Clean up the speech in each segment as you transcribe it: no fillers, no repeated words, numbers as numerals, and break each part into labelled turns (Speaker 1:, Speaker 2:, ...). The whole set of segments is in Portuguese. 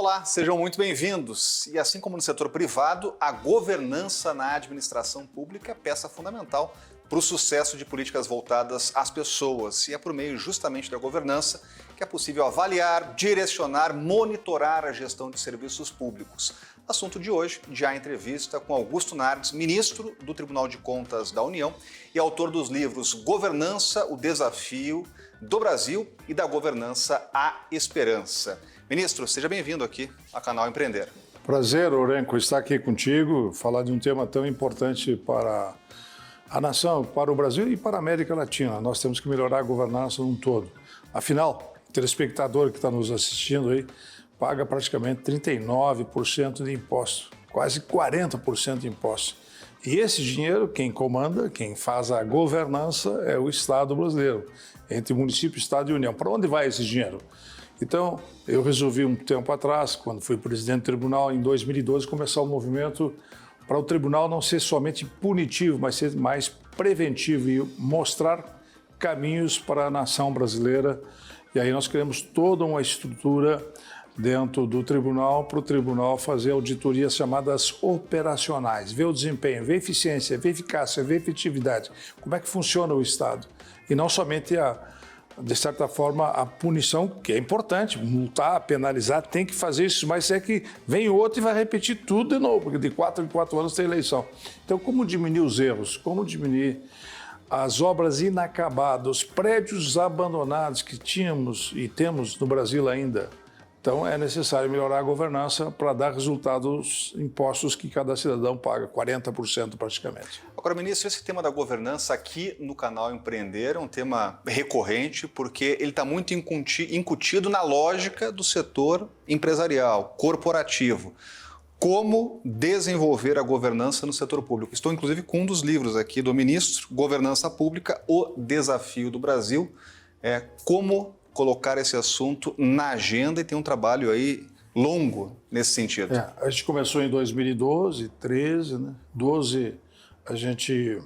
Speaker 1: Olá, sejam muito bem-vindos. E assim como no setor privado, a governança na administração pública é peça fundamental para o sucesso de políticas voltadas às pessoas. E é por meio justamente da governança que é possível avaliar, direcionar, monitorar a gestão de serviços públicos. Assunto de hoje, já a entrevista com Augusto Nardes, ministro do Tribunal de Contas da União e autor dos livros Governança, o Desafio do Brasil e da Governança à Esperança. Ministro, seja bem-vindo aqui ao canal Empreender.
Speaker 2: Prazer, Orenco, estar aqui contigo, falar de um tema tão importante para a nação, para o Brasil e para a América Latina. Nós temos que melhorar a governança num todo. Afinal, o telespectador que está nos assistindo aí paga praticamente 39% de imposto, quase 40% de imposto. E esse dinheiro, quem comanda, quem faz a governança é o Estado brasileiro, entre município, Estado e União. Para onde vai esse dinheiro? Então, eu resolvi um tempo atrás, quando fui presidente do tribunal, em 2012, começar um movimento para o tribunal não ser somente punitivo, mas ser mais preventivo e mostrar caminhos para a nação brasileira. E aí nós criamos toda uma estrutura dentro do tribunal, para o tribunal fazer auditorias chamadas operacionais, ver o desempenho, ver a eficiência, ver a eficácia, ver a efetividade, como é que funciona o Estado. E não somente de certa forma, a punição, que é importante, multar, penalizar, tem que fazer isso, mas é que vem outro e vai repetir tudo de novo, porque de 4 em 4 anos tem eleição. Então, como diminuir os erros? Como diminuir as obras inacabadas, os prédios abandonados que tínhamos e temos no Brasil ainda? Então, é necessário melhorar a governança para dar resultados impostos que cada cidadão paga, 40% praticamente.
Speaker 1: Agora, ministro, esse tema da governança aqui no canal Empreender é um tema recorrente porque ele está muito incutido na lógica do setor empresarial, corporativo. Como desenvolver a governança no setor público? Estou, inclusive, com um dos livros aqui do ministro, Governança Pública, o Desafio do Brasil. Como colocar esse assunto na agenda e tem um trabalho aí longo nesse sentido.
Speaker 2: A gente começou em 2012, 13, né? 12 a gente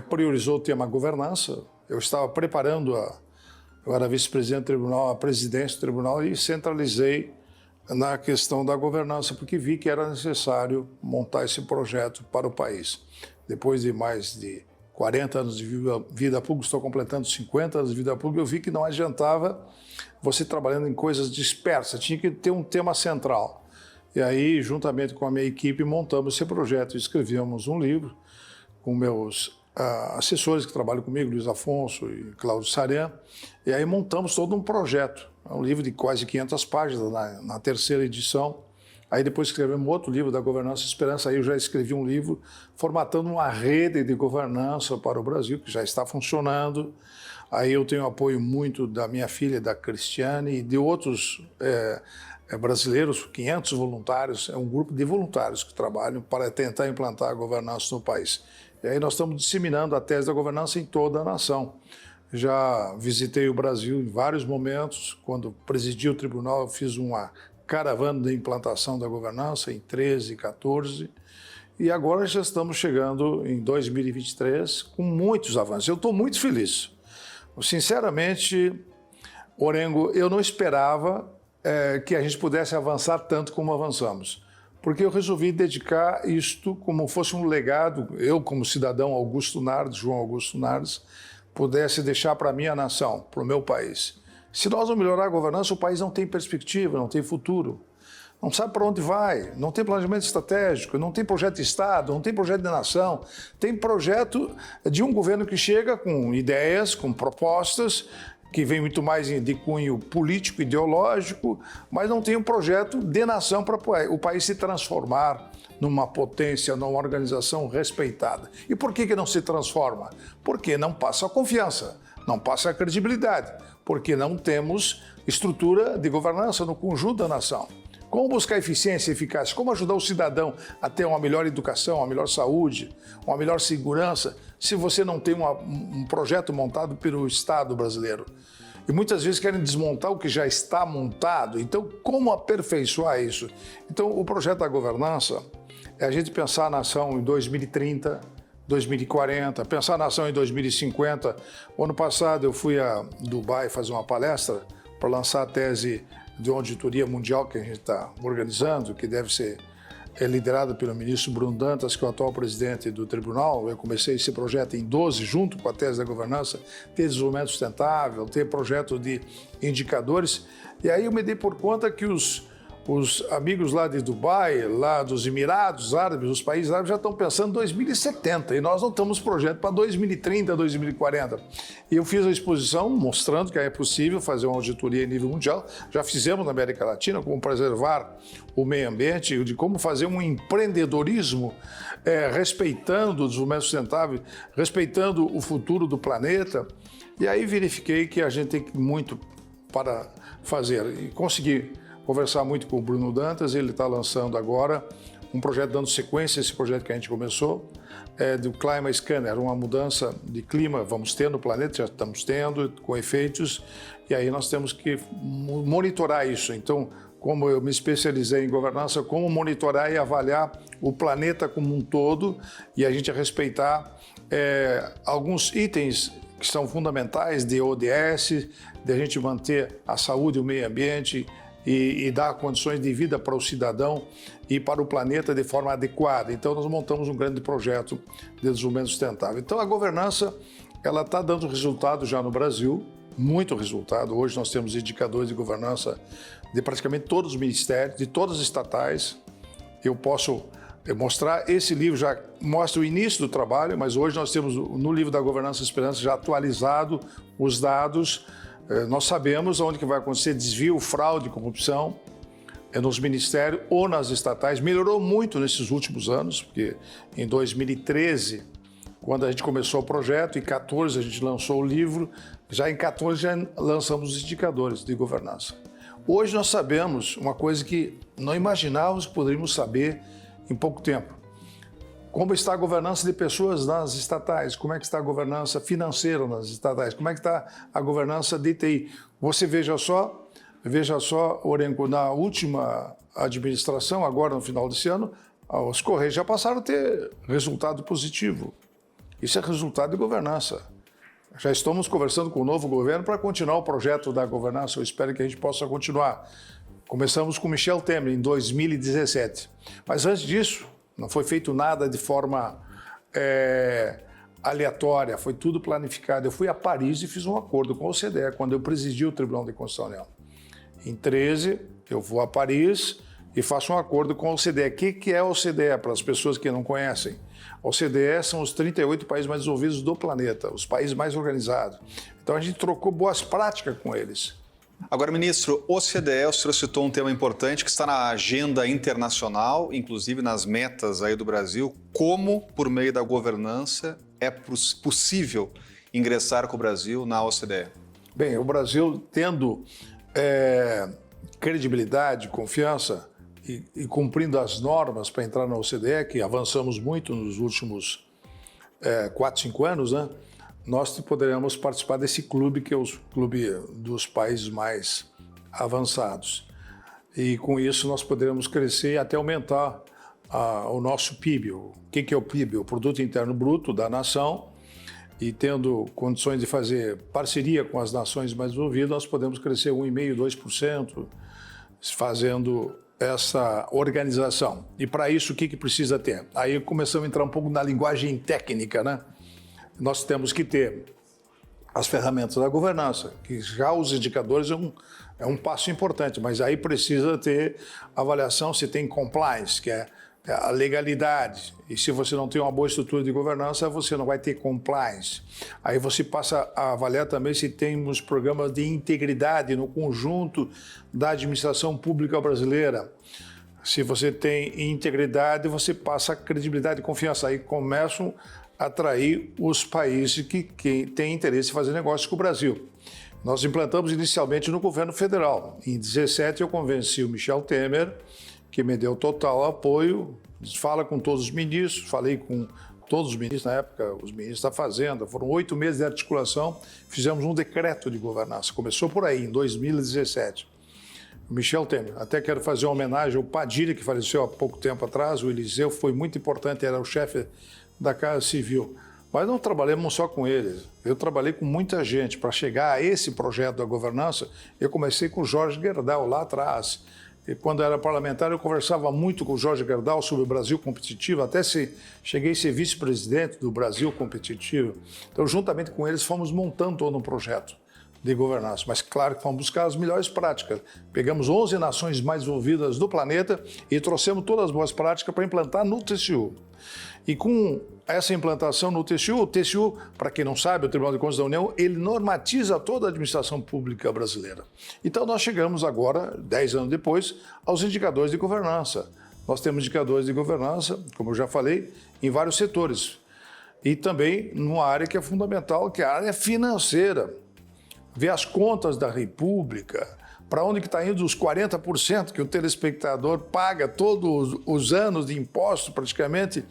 Speaker 2: priorizou o tema governança. Eu estava preparando, eu era vice-presidente do tribunal, a presidência do tribunal e centralizei na questão da governança, porque vi que era necessário montar esse projeto para o país. Depois de mais de 40 anos de vida pública, estou completando 50 anos de vida pública, eu vi que não adiantava você trabalhando em coisas dispersas, tinha que ter um tema central. E aí, juntamente com a minha equipe, montamos esse projeto, escrevíamos um livro com meus assessores que trabalham comigo, Luiz Afonso e Cláudio Sarian, e aí montamos todo um projeto, um livro de quase 500 páginas na terceira edição. Aí depois escrevemos outro livro da Governança e Esperança, aí eu já escrevi um livro formatando uma rede de governança para o Brasil, que já está funcionando. Aí eu tenho apoio muito da minha filha, da Cristiane, e de outros brasileiros, 500 voluntários, é um grupo de voluntários que trabalham para tentar implantar a governança no país. E aí nós estamos disseminando a tese da governança em toda a nação. Já visitei o Brasil em vários momentos, quando presidi o tribunal eu fiz uma caravana de implantação da governança em 13, 14, e agora já estamos chegando em 2023 com muitos avanços. Eu estou muito feliz. Sinceramente, Orengo, eu não esperava que a gente pudesse avançar tanto como avançamos, porque eu resolvi dedicar isto como fosse um legado, eu como cidadão Augusto Nardes, João Augusto Nardes, pudesse deixar para a minha nação, para o meu país. Se nós não melhorar a governança, o país não tem perspectiva, não tem futuro, não sabe para onde vai, não tem planejamento estratégico, não tem projeto de Estado, não tem projeto de nação, tem projeto de um governo que chega com ideias, com propostas, que vem muito mais de cunho político, ideológico, mas não tem um projeto de nação para o país se transformar numa potência, numa organização respeitada. E por que não se transforma? Porque não passa a confiança, não passa a credibilidade, porque não temos estrutura de governança no conjunto da nação. Como buscar eficiência e eficácia? Como ajudar o cidadão a ter uma melhor educação, uma melhor saúde, uma melhor segurança, se você não tem um projeto montado pelo Estado brasileiro? E muitas vezes querem desmontar o que já está montado. Então, como aperfeiçoar isso? Então, o projeto da governança é a gente pensar a nação em 2030, 2040, pensar a nação em 2050. O ano passado eu fui a Dubai fazer uma palestra para lançar a tese de uma auditoria mundial que a gente está organizando, que deve ser liderada pelo ministro Bruno Dantas, que é o atual presidente do tribunal. Eu comecei esse projeto em 12, junto com a tese da governança, ter desenvolvimento sustentável, ter projeto de indicadores. E aí eu me dei por conta que os amigos lá de Dubai, lá dos Emirados Árabes, os países árabes já estão pensando em 2070 e nós não estamos projeto para 2030, 2040. E eu fiz a exposição mostrando que é possível fazer uma auditoria em nível mundial. Já fizemos na América Latina, como preservar o meio ambiente, de como fazer um empreendedorismo respeitando o desenvolvimento sustentável, respeitando o futuro do planeta. E aí verifiquei que a gente tem muito para fazer e consegui conversar muito com o Bruno Dantas. Ele está lançando agora um projeto, dando sequência a esse projeto que a gente começou, do Climate Scanner, uma mudança de clima vamos ter no planeta, já estamos tendo, com efeitos, e aí nós temos que monitorar isso. Então, como eu me especializei em governança, como monitorar e avaliar o planeta como um todo, e a gente respeitar alguns itens que são fundamentais de ODS, de a gente manter a saúde e o meio ambiente, e dar condições de vida para o cidadão e para o planeta de forma adequada. Então, nós montamos um grande projeto de desenvolvimento sustentável. Então, a governança, ela está dando resultado já no Brasil, muito resultado. Hoje nós temos indicadores de governança de praticamente todos os ministérios, de todas as estatais. Eu posso mostrar, esse livro já mostra o início do trabalho, mas hoje nós temos no livro da Governança e Esperança já atualizado os dados. Nós sabemos onde que vai acontecer desvio, fraude, corrupção nos ministérios ou nas estatais. Melhorou muito nesses últimos anos, porque em 2013, quando a gente começou o projeto, em 2014 a gente lançou o livro, já em 2014 já lançamos os indicadores de governança. Hoje nós sabemos uma coisa que não imaginávamos que poderíamos saber em pouco tempo. Como está a governança de pessoas nas estatais? Como é que está a governança financeira nas estatais? Como é que está a governança de TI? Você veja só, Orenco, na última administração, agora no final desse ano, os Correios já passaram a ter resultado positivo. Isso é resultado de governança. Já estamos conversando com o novo governo para continuar o projeto da governança. Eu espero que a gente possa continuar. Começamos com Michel Temer em 2017. Mas antes disso, não foi feito nada de forma aleatória, foi tudo planificado. Eu fui a Paris e fiz um acordo com a OCDE, quando eu presidi o Tribunal de Constituição da União. Em 2013, eu vou a Paris e faço um acordo com a OCDE. O que é a OCDE, para as pessoas que não conhecem? A OCDE são os 38 países mais desenvolvidos do planeta, os países mais organizados. Então a gente trocou boas práticas com eles.
Speaker 1: Agora, ministro, OCDE, o senhor citou um tema importante que está na agenda internacional, inclusive nas metas aí do Brasil. Como, por meio da governança, é possível ingressar com o Brasil na OCDE?
Speaker 2: Bem, o Brasil tendo credibilidade, confiança e cumprindo as normas para entrar na OCDE, que avançamos muito nos últimos 4, 5 anos, né? Nós poderemos participar desse clube, que é o clube dos países mais avançados. E com isso nós poderemos crescer e até aumentar o nosso PIB. O que é o PIB? O Produto Interno Bruto da nação. E tendo condições de fazer parceria com as nações mais desenvolvidas, nós podemos crescer 1,5%, 2%, fazendo essa organização. E para isso, o que precisa ter? Aí começamos a entrar um pouco na linguagem técnica, né? Nós temos que ter as ferramentas da governança, que já os indicadores é um passo importante, mas aí precisa ter avaliação se tem compliance, que é a legalidade. E se você não tem uma boa estrutura de governança, você não vai ter compliance. Aí você passa a avaliar também se temos programas de integridade no conjunto da administração pública brasileira. Se você tem integridade, você passa a credibilidade e confiança. Aí começam atrair os países que têm interesse em fazer negócio com o Brasil. Nós implantamos inicialmente no governo federal. Em 2017 eu convenci o Michel Temer, que me deu total apoio, fala com todos os ministros, falei com todos os ministros na época, os ministros da Fazenda, foram 8 meses de articulação, fizemos um decreto de governança, começou por aí, em 2017. O Michel Temer, até quero fazer uma homenagem ao Padilha, que faleceu há pouco tempo atrás, o Eliseu foi muito importante, era o chefe da Casa Civil. Mas não trabalhamos só com eles. Eu trabalhei com muita gente. Para chegar a esse projeto da governança, eu comecei com o Jorge Gerdau lá atrás. E quando eu era parlamentar, eu conversava muito com o Jorge Gerdau sobre o Brasil Competitivo, até cheguei a ser vice-presidente do Brasil Competitivo. Então, juntamente com eles, fomos montando todo um projeto de governança. Mas, claro, que fomos buscar as melhores práticas. Pegamos 11 nações mais desenvolvidas do planeta e trouxemos todas as boas práticas para implantar no TCU. E com essa implantação no TCU, o TCU, para quem não sabe, o Tribunal de Contas da União, ele normatiza toda a administração pública brasileira. Então nós chegamos agora, 10 anos depois, aos indicadores de governança. Nós temos indicadores de governança, como eu já falei, em vários setores. E também numa área que é fundamental, que é a área financeira. Ver as contas da República, para onde que está indo os 40% que o telespectador paga todos os anos de imposto, praticamente.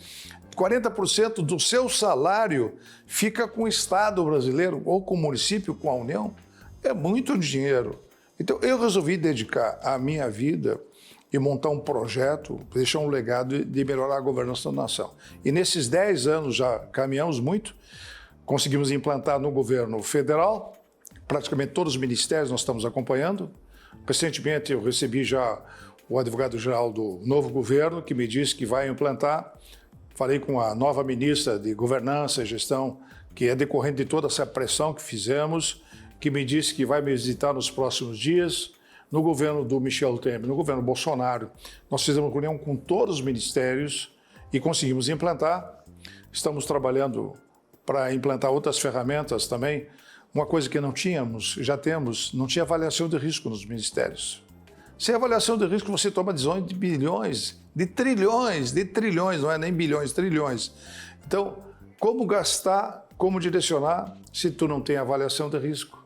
Speaker 2: 40% do seu salário fica com o Estado brasileiro ou com o município, com a União. É muito dinheiro. Então, eu resolvi dedicar a minha vida e montar um projeto, deixar um legado de melhorar a governança da nação. E nesses 10 anos já caminhamos muito, conseguimos implantar no governo federal, praticamente todos os ministérios nós estamos acompanhando. Recentemente eu recebi já o advogado-geral do novo governo, que me disse que vai implantar. Falei com a nova ministra de Governança e Gestão, que é decorrente de toda essa pressão que fizemos, que me disse que vai me visitar nos próximos dias. No governo do Michel Temer, no governo Bolsonaro, nós fizemos reunião com todos os ministérios e conseguimos implantar. Estamos trabalhando para implantar outras ferramentas também. Uma coisa que não tínhamos, já temos, não tinha avaliação de risco nos ministérios. Sem avaliação de risco, você toma decisões de bilhões, de trilhões, não é nem bilhões, trilhões. Então, como gastar, como direcionar, se tu não tem avaliação de risco,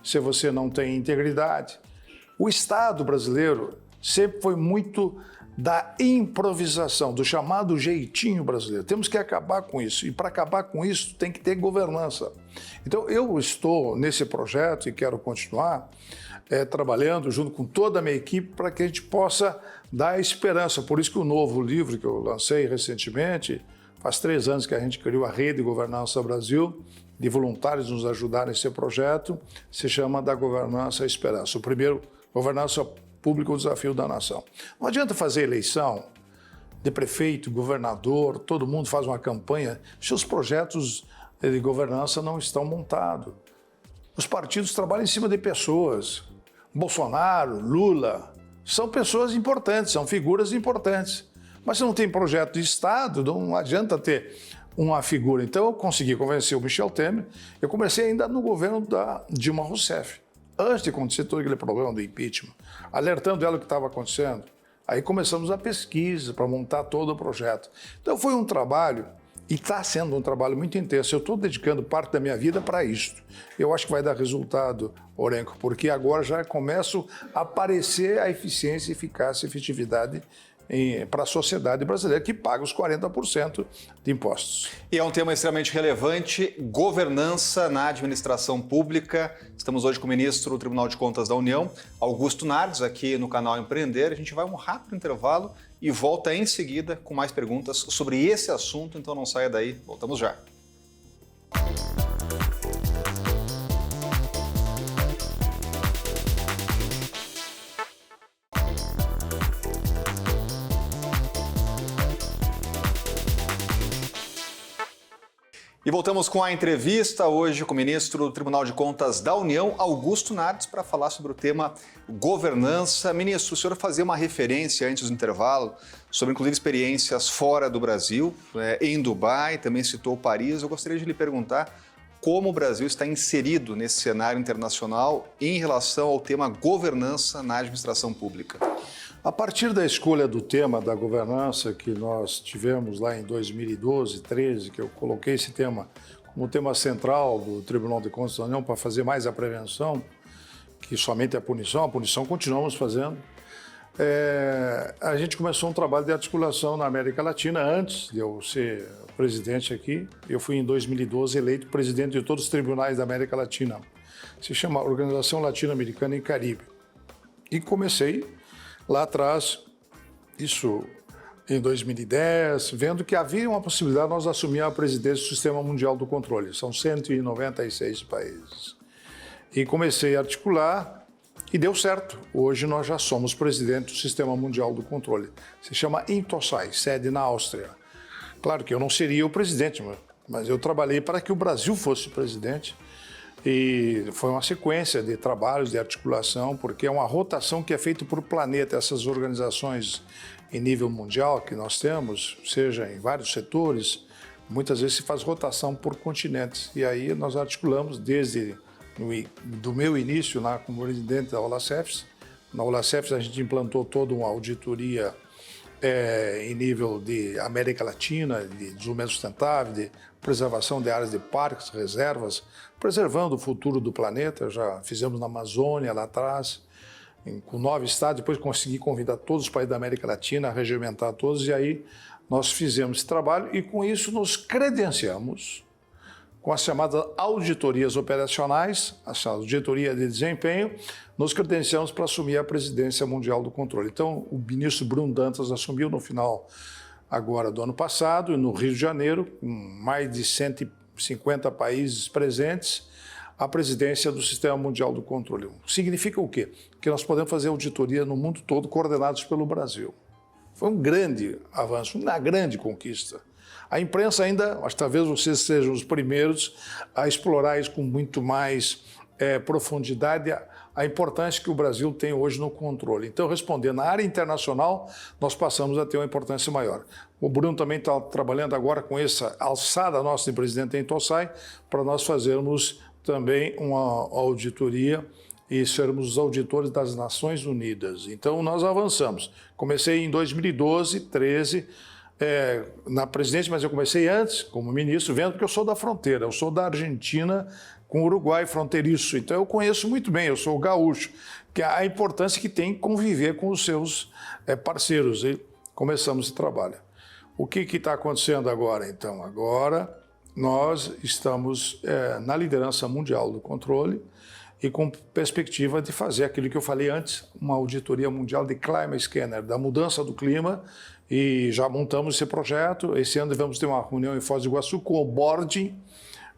Speaker 2: se você não tem integridade? O Estado brasileiro sempre foi muito da improvisação, do chamado jeitinho brasileiro. Temos que acabar com isso. E para acabar com isso, tem que ter governança. Então, eu estou nesse projeto e quero continuar trabalhando junto com toda a minha equipe para que a gente possa dar esperança. Por isso que o novo livro que eu lancei recentemente, faz 3 anos que a gente criou a Rede Governança Brasil, de voluntários nos ajudar nesse projeto, se chama Da Governança à Esperança. O primeiro, Governança Pública, o Desafio da Nação. Não adianta fazer eleição de prefeito, governador, todo mundo faz uma campanha, se os projetos de governança não estão montados. Os partidos trabalham em cima de pessoas. Bolsonaro, Lula, são pessoas importantes, são figuras importantes. Mas se não tem projeto de Estado, não adianta ter uma figura. Então eu consegui convencer o Michel Temer. Eu comecei ainda no governo da Dilma Rousseff, antes de acontecer todo aquele problema do impeachment, alertando ela o que estava acontecendo. Aí começamos a pesquisa para montar todo o projeto. Então foi um trabalho, e está sendo um trabalho muito intenso. Eu estou dedicando parte da minha vida para isso. Eu acho que vai dar resultado, Orenco, porque agora já começa a aparecer a eficiência, eficácia e efetividade para a sociedade brasileira, que paga os 40% de impostos.
Speaker 1: E é um tema extremamente relevante, governança na administração pública. Estamos hoje com o ministro do Tribunal de Contas da União, Augusto Nardes, aqui no canal Empreender. A gente vai a um rápido intervalo e volta em seguida com mais perguntas sobre esse assunto, então não saia daí, voltamos já. E voltamos com a entrevista hoje com o ministro do Tribunal de Contas da União, Augusto Nardes, para falar sobre o tema governança. Ministro, o senhor fazia uma referência antes do intervalo sobre, inclusive, experiências fora do Brasil, em Dubai, também citou Paris. Eu gostaria de lhe perguntar como o Brasil está inserido nesse cenário internacional em relação ao tema governança na administração pública.
Speaker 2: A partir da escolha do tema da governança que nós tivemos lá em 2012, 2013, que eu coloquei esse tema como tema central do Tribunal de Contas da União para fazer mais a prevenção, que somente a punição continuamos fazendo, a gente começou um trabalho de articulação na América Latina. Antes de eu ser presidente aqui, eu fui em 2012 eleito presidente de todos os tribunais da América Latina. Se chama Organização Latino-Americana e Caribe. E comecei lá atrás, isso em 2010, vendo que havia uma possibilidade de nós assumir a presidência do Sistema Mundial do Controle. São 196 países. E comecei a articular e deu certo. Hoje nós já somos presidente do Sistema Mundial do Controle. Se chama Intosai, sede na Áustria. Claro que eu não seria o presidente, mas eu trabalhei para que o Brasil fosse presidente. E foi uma sequência de trabalhos, de articulação, porque é uma rotação que é feita por planeta. Essas organizações em nível mundial que nós temos, seja em vários setores, muitas vezes se faz rotação por continentes. E aí nós articulamos desde do meu início como presidente da OLACEFS. Na OLACEFS a gente implantou toda uma auditoria em nível de América Latina, de desenvolvimento sustentável, de preservação de áreas de parques, reservas, preservando o futuro do planeta. Já fizemos na Amazônia lá atrás, com 9 estados, depois consegui convidar todos os países da América Latina a regimentar todos, e aí nós fizemos esse trabalho e com isso nos credenciamos com as chamadas auditorias operacionais, a auditoria de desempenho, nos credenciamos para assumir a presidência mundial do controle. Então, o ministro Bruno Dantas assumiu no final agora do ano passado, no Rio de Janeiro, com mais de 150 países presentes, a presidência do Sistema Mundial do Controle. Significa o quê? Que nós podemos fazer auditoria no mundo todo coordenados pelo Brasil. Foi um grande avanço, uma grande conquista. A imprensa ainda, acho que talvez vocês sejam os primeiros a explorar isso com muito mais profundidade, a importância que o Brasil tem hoje no controle. Então, respondendo, na área internacional, nós passamos a ter uma importância maior. O Bruno também está trabalhando agora com essa alçada nossa de presidente em Intosai, para nós fazermos também uma auditoria e sermos os auditores das Nações Unidas. Então, nós avançamos. Comecei em 2012, 2013, na presidência, mas eu comecei antes como ministro, vendo que eu sou da fronteira, eu sou da Argentina com o Uruguai fronteiriço, então eu conheço muito bem, eu sou gaúcho, que é a importância que tem conviver com os seus parceiros. E começamos esse trabalho. O que está acontecendo agora, então? Agora nós estamos na liderança mundial do controle e com perspectiva de fazer aquilo que eu falei antes, uma auditoria mundial de Climate Scanner, da mudança do clima, e já montamos esse projeto. Esse ano vamos ter uma reunião em Foz do Iguaçu com o board.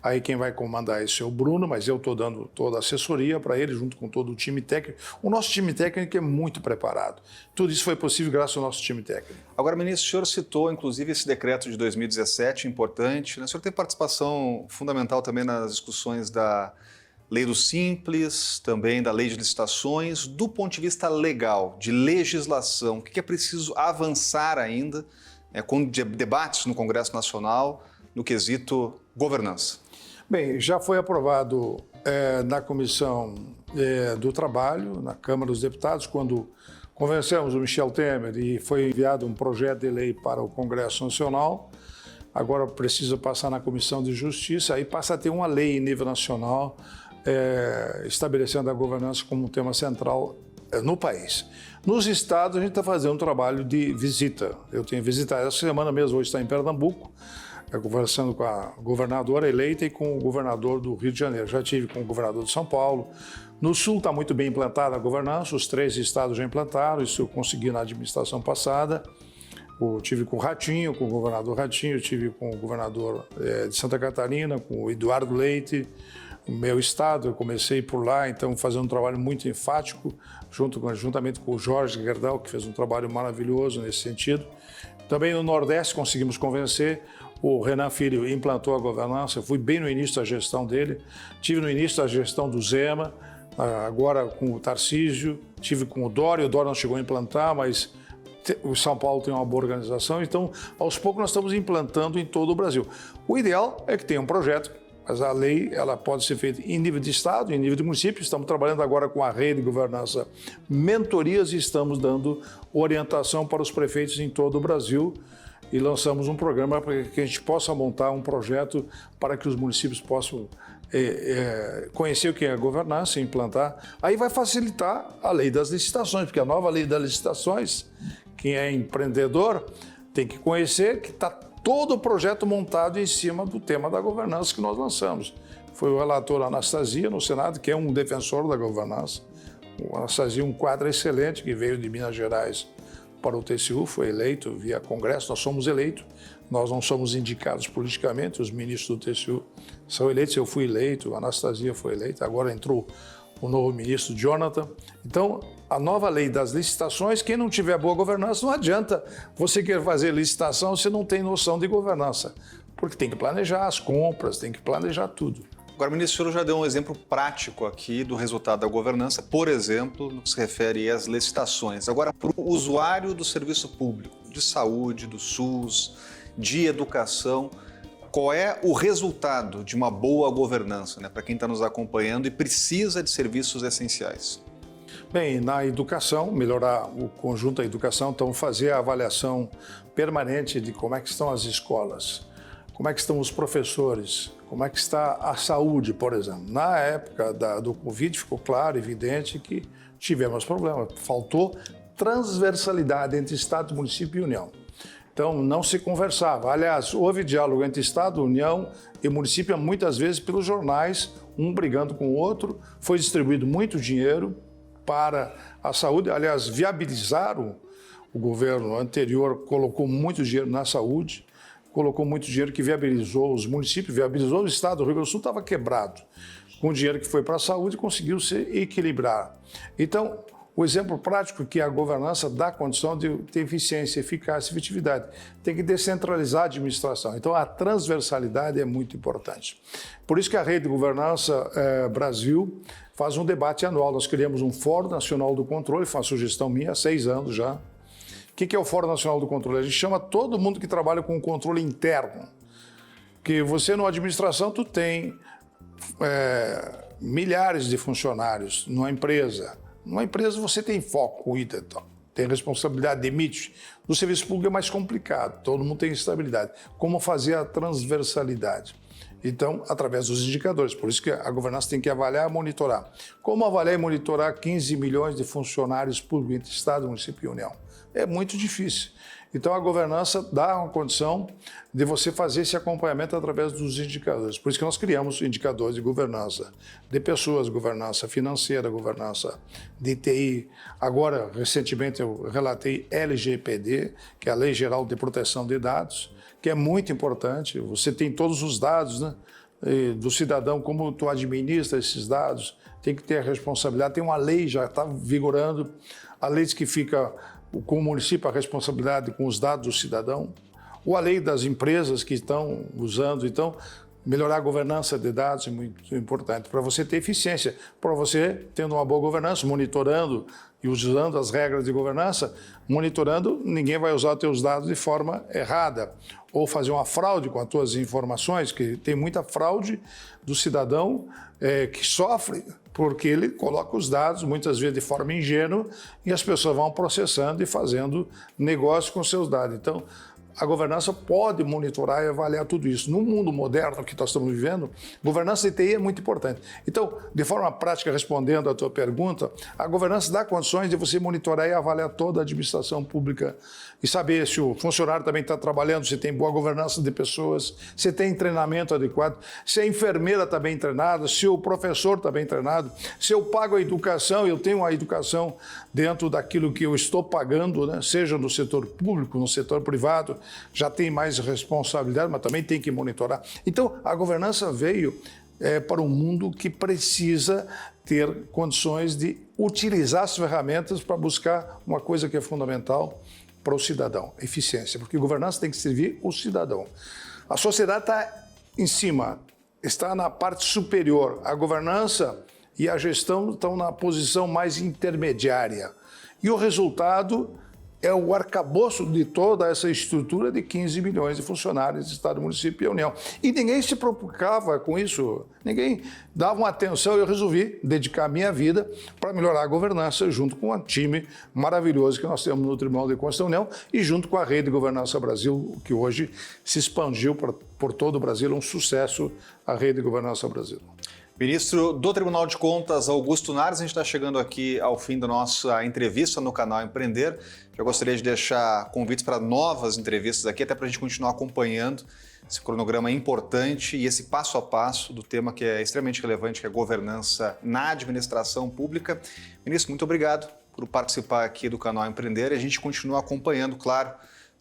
Speaker 2: Aí quem vai comandar isso é o Bruno, mas eu estou dando toda a assessoria para ele, junto com todo o time técnico. O nosso time técnico é muito preparado. Tudo isso foi possível graças ao nosso time técnico.
Speaker 1: Agora, ministro, o senhor citou, inclusive, esse decreto de 2017, importante. O senhor tem participação fundamental também nas discussões da Lei do Simples, também da Lei de Licitações. Do ponto de vista legal, de legislação, o que é preciso avançar ainda com debates no Congresso Nacional no quesito governança?
Speaker 2: Bem, já foi aprovado na Comissão do Trabalho, na Câmara dos Deputados, quando convencemos o Michel Temer e foi enviado um projeto de lei para o Congresso Nacional. Agora precisa passar na Comissão de Justiça, aí passa a ter uma lei em nível nacional estabelecendo a governança como um tema central no país. Nos estados, a gente está fazendo um trabalho de visita. Eu tenho visitado essa semana mesmo, hoje está em Pernambuco, conversando com a governadora eleita e com o governador do Rio de Janeiro. Já tive com o governador de São Paulo. No Sul está muito bem implantada a governança, os 3 estados já implantaram, isso eu consegui na administração passada. Eu tive com o Ratinho, com o governador Ratinho, tive com o governador de Santa Catarina, com o Eduardo Leite, o meu estado, eu comecei por lá, então fazendo um trabalho muito enfático, juntamente com o Jorge Gerdau, que fez um trabalho maravilhoso nesse sentido. Também no Nordeste conseguimos convencer, o Renan Filho implantou a governança, eu fui bem no início da gestão dele, tive no início da gestão do Zema, agora com o Tarcísio, tive com o Dória não chegou a implantar, mas o São Paulo tem uma boa organização, então aos poucos nós estamos implantando em todo o Brasil. O ideal é que tenha um projeto, mas a lei ela pode ser feita em nível de estado, em nível de município. Estamos trabalhando agora com a rede de governança mentorias e estamos dando orientação para os prefeitos em todo o Brasil e lançamos um programa para que a gente possa montar um projeto para que os municípios possam conhecer o que é a governança e implantar. Aí vai facilitar a lei das licitações, porque a nova lei das licitações, quem é empreendedor tem que conhecer que está todo o projeto montado em cima do tema da governança que nós lançamos. Foi o relator Anastasia no Senado, que é um defensor da governança. O Anastasia, um quadro excelente, que veio de Minas Gerais para o TCU, foi eleito via Congresso, nós somos eleitos, nós não somos indicados politicamente, os ministros do TCU são eleitos, eu fui eleito, a Anastasia foi eleita, agora entrou o novo ministro Jonathan. Então, a nova lei das licitações, quem não tiver boa governança, não adianta você querer fazer licitação se não tem noção de governança, porque tem que planejar as compras, tem que planejar tudo.
Speaker 1: Agora, ministro, o senhor já deu um exemplo prático aqui do resultado da governança, por exemplo, no que se refere às licitações. Agora, para o usuário do serviço público, de saúde, do SUS, de educação, qual é o resultado de uma boa governança, né, para quem está nos acompanhando e precisa de serviços essenciais?
Speaker 2: Bem, na educação, melhorar o conjunto da educação, então fazer a avaliação permanente de como é que estão as escolas, como é que estão os professores, como é que está a saúde, por exemplo. Na época do Covid ficou claro, evidente que tivemos problemas, faltou transversalidade entre Estado, município e União. Então, não se conversava. Aliás, houve diálogo entre Estado, União e município, muitas vezes pelos jornais, um brigando com o outro. Foi distribuído muito dinheiro para a saúde. Aliás, viabilizaram, o governo anterior colocou muito dinheiro na saúde, colocou muito dinheiro que viabilizou os municípios, viabilizou o Estado. O Rio Grande do Sul estava quebrado. Com o dinheiro que foi para a saúde, conseguiu se equilibrar. Então, o exemplo prático que a governança dá condição de ter eficiência, eficácia e efetividade. Tem que descentralizar a administração. Então, a transversalidade é muito importante. Por isso que a Rede de Governança Brasil faz um debate anual. Nós criamos um Fórum Nacional do Controle, foi uma sugestão minha há 6 anos já. O que é o Fórum Nacional do Controle? A gente chama todo mundo que trabalha com o controle interno. Que você, na administração, tu tem milhares de funcionários numa empresa. Numa empresa você tem foco, cuida, tem responsabilidade, demite. No serviço público é mais complicado, todo mundo tem estabilidade. Como fazer a transversalidade? Então, através dos indicadores. Por isso que a governança tem que avaliar e monitorar. Como avaliar e monitorar 15 milhões de funcionários públicos entre Estado, município e União? É muito difícil. Então, a governança dá uma condição de você fazer esse acompanhamento através dos indicadores. Por isso que nós criamos indicadores de governança de pessoas, governança financeira, governança de TI. Agora, recentemente, eu relatei LGPD, que é a Lei Geral de Proteção de Dados, que é muito importante. Você tem todos os dados, né, do cidadão, como tu administra esses dados, tem que ter a responsabilidade. Tem uma lei, já está vigorando, a lei diz que fica com o município a responsabilidade com os dados do cidadão, ou a lei das empresas que estão usando. Então, melhorar a governança de dados é muito importante para você ter eficiência, para você, tendo uma boa governança, monitorando e usando as regras de governança, monitorando, ninguém vai usar os teus dados de forma errada, ou fazer uma fraude com as tuas informações, que tem muita fraude do cidadão que sofre, porque ele coloca os dados, muitas vezes de forma ingênua, e as pessoas vão processando e fazendo negócio com seus dados. Então, a governança pode monitorar e avaliar tudo isso. No mundo moderno que nós estamos vivendo, governança de TI é muito importante. Então, de forma prática, respondendo à tua pergunta, a governança dá condições de você monitorar e avaliar toda a administração pública e saber se o funcionário também está trabalhando, se tem boa governança de pessoas, se tem treinamento adequado, se a enfermeira está bem treinada, se o professor está bem treinado, se eu pago a educação, eu tenho a educação dentro daquilo que eu estou pagando, né? Seja no setor público, no setor privado, já tem mais responsabilidade, mas também tem que monitorar. Então, a governança veio para um mundo que precisa ter condições de utilizar as ferramentas para buscar uma coisa que é fundamental para o cidadão, eficiência, porque governança tem que servir o cidadão. A sociedade está em cima, está na parte superior. A governança e a gestão estão na posição mais intermediária. E o resultado é o arcabouço de toda essa estrutura de 15 milhões de funcionários de Estado, município e União. E ninguém se preocupava com isso, ninguém dava uma atenção. Eu resolvi dedicar a minha vida para melhorar a governança junto com um time maravilhoso que nós temos no Tribunal de Contas da União e junto com a Rede de Governança Brasil, que hoje se expandiu por todo o Brasil, um sucesso a Rede de Governança Brasil.
Speaker 1: Ministro do Tribunal de Contas, Augusto Nardes, a gente está chegando aqui ao fim da nossa entrevista no canal Empreender. Eu gostaria de deixar convites para novas entrevistas aqui, até para a gente continuar acompanhando esse cronograma importante e esse passo a passo do tema que é extremamente relevante, que é a governança na administração pública. Ministro, muito obrigado por participar aqui do canal Empreender e a gente continua acompanhando, claro,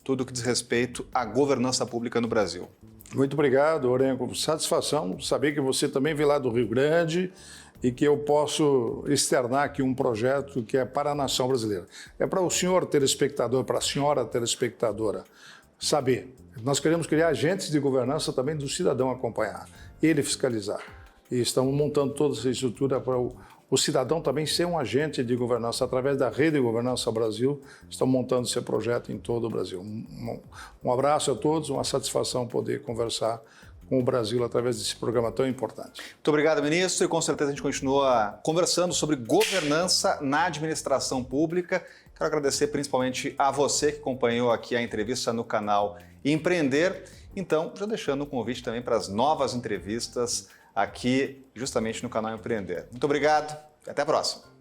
Speaker 1: tudo o que diz respeito à governança pública no Brasil.
Speaker 2: Muito obrigado, Orenco. Satisfação saber que você também veio lá do Rio Grande e que eu posso externar aqui um projeto que é para a nação brasileira. É para o senhor telespectador, para a senhora telespectadora saber. Nós queremos criar agentes de governança também do cidadão acompanhar, ele fiscalizar. E estamos montando toda essa estrutura para o cidadão também ser um agente de governança. Através da Rede de Governança Brasil, estamos montando esse projeto em todo o Brasil. Um abraço a todos, uma satisfação poder conversar com o Brasil através desse programa tão importante.
Speaker 1: Muito obrigado, ministro, e com certeza a gente continua conversando sobre governança na administração pública. Quero agradecer principalmente a você que acompanhou aqui a entrevista no canal Empreender. Então, já deixando um convite também para as novas entrevistas aqui justamente no canal Empreender. Muito obrigado e até a próxima.